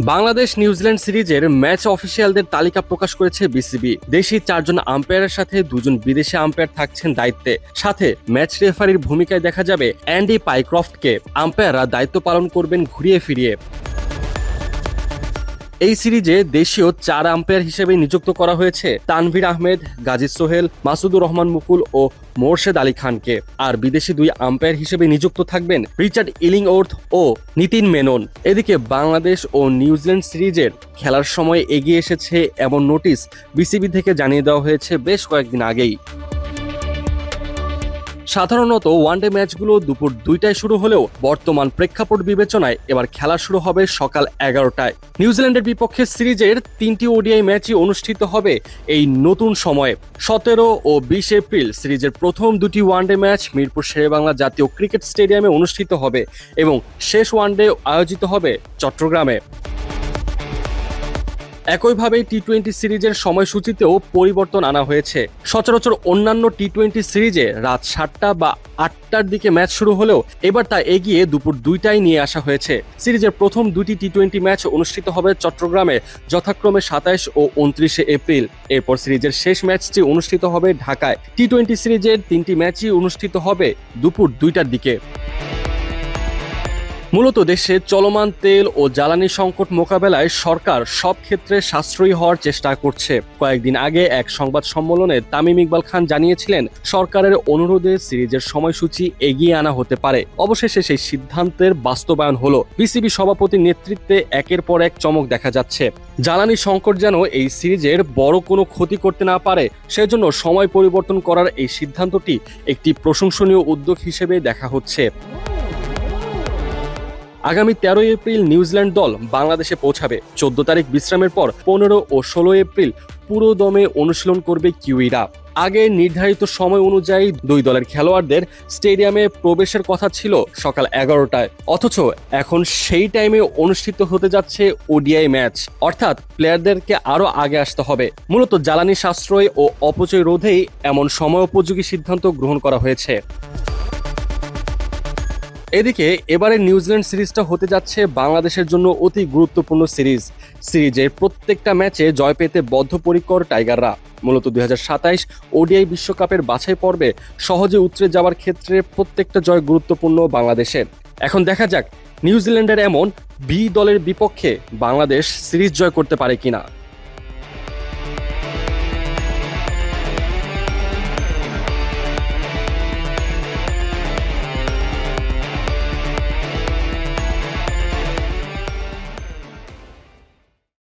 Bangladesh New Zealand সিরিজের match অফিসিয়ালদের তালিকা প্রকাশ করেছে বিসিবি। দেশি 4 জন আম্পায়ারের সাথে 2 জন বিদেশি আম্পায়ার থাকছেন দায়িত্বে। সাথে ম্যাচ রেফারির ভূমিকায় দেখা যাবে অ্যান্ডি পাইক্রফটকে। আম্পায়াররা দায়িত্ব পালন করবেন ঘুরিয়ে ফিরিয়ে। এই সিরিজে দেশীয় 4 আম্পায়ার হিসেবে নিযুক্ত করা হয়েছে তানভীর আহমেদ, গাজী সোহেল, মাসুদুর রহমান মুকুল ও মোরশেদ আলী খানকে। আর বিদেশি 2 আম্পায়ার হিসেবে নিযুক্ত থাকবেন রিচার্ড ইলিংওর্থ ও নিতিন মেনন। এদিকে বাংলাদেশ ও নিউজিল্যান্ড সিরিজের খেলার সময় এগিয়ে এসেছে এমন নোটিশ বিসিবি থেকে জানিয়ে দেওয়া হয়েছে বেশ কয়েকদিন আগেই। সাধারণত ওয়ানডে ম্যাচগুলো দুপুর 2টায় শুরু হলেও বর্তমান প্রেক্ষাপট বিবেচনায় এবার খেলা শুরু হবে সকাল 11টায়। নিউজিল্যান্ডের বিপক্ষে সিরিজের 3টি ওডিআই ম্যাচই অনুষ্ঠিত হবে এই নতুন সময়ে। 17 ও 20 এপ্রিল সিরিজের প্রথম 2টি ওয়ানডে ম্যাচ মিরপুর শেরেবাংলা জাতীয় ক্রিকেট স্টেডিয়ামে অনুষ্ঠিত হবে এবং শেষ ওয়ানডে আয়োজিত হবে চট্টগ্রামে। একইভাবে টি-20 সিরিজের সময়সূচিতেও পরিবর্তন আনা হয়েছে। সচরাচর অন্যান্য টি-20 সিরিজে রাত 7টা বা 8টার দিকে ম্যাচ শুরু হলেও এবার তা এগিয়ে দুপুর 2টায় নিয়ে আসা হয়েছে। সিরিজের প্রথম 2টি টি-20 ম্যাচ অনুষ্ঠিত হবে চট্টগ্রামে যথাক্রমে 27 ও 29 এপ্রিল। এরপর সিরিজের শেষ ম্যাচটি অনুষ্ঠিত হবে ঢাকায়। টি-20 সিরিজের 3টি ম্যাচই অনুষ্ঠিত হবে দুপুর 2টার দিকে। মূলত দেশে চলমান তেল ও জ্বালানি সংকট মোকাবেলায় সরকার সব ক্ষেত্রে সাশ্রয়ী হওয়ার চেষ্টা করছে। কয়েকদিন আগে এক সংবাদ সম্মেলনে তামিম ইকবাল খান জানিয়েছিলেন সরকারের অনুরোধে সিরিজের সময়সূচি এগিয়ে আনা হতে পারে। অবশেষে সেই সিদ্ধান্তের বাস্তবায়ন হলো। বিসিবি সভাপতির নেতৃত্বে একের পর এক চমক দেখা যাচ্ছে। জ্বালানি সংকট যেন এই সিরিজের বড় কোনো ক্ষতি করতে না পারে সেজন্য সময় পরিবর্তন করার এই সিদ্ধান্তটি একটি প্রশংসনীয় উদ্যোগ হিসেবে দেখা হচ্ছে। আগামী 13 এপ্রিল নিউজিল্যান্ড দল বাংলাদেশে পৌঁছাবে। 14 তারিখ বিশ্রামের পর 15 ও 16 এপ্রিল পুরো দমে অনুশীলন করবে কিউইরা। আগে নির্ধারিত সময় অনুযায়ী 2 দলের খেলোয়াড়দের স্টেডিয়ামে প্রবেশের কথা ছিল সকাল 11টায়, অথচ এখন সেই টাইমে অনুষ্ঠিত হতে যাচ্ছে ওডিআই ম্যাচ, অর্থাৎ প্লেয়ারদেরকে আরও আগে আসতে হবে। মূলত জ্বালানি সাশ্রয় ও অপচয় রোধেই এমন সময়োপযোগী সিদ্ধান্ত গ্রহণ করা হয়েছে। এদিকে এবারে নিউজিল্যান্ড সিরিজটা হতে যাচ্ছে বাংলাদেশের জন্য অতি গুরুত্বপূর্ণ সিরিজের প্রত্যেকটা ম্যাচে জয় পেতে বদ্ধপরিকর টাইগাররা। মূলত 2027 ওডিআই বিশ্বকাপের বাছাই পর্বে সহজে উতরে যাওয়ার ক্ষেত্রে প্রত্যেকটা জয় গুরুত্বপূর্ণ বাংলাদেশের। এখন দেখা যাক নিউজিল্যান্ডের এমন বি দলের বিপক্ষে বাংলাদেশ সিরিজ জয় করতে পারে কিনা।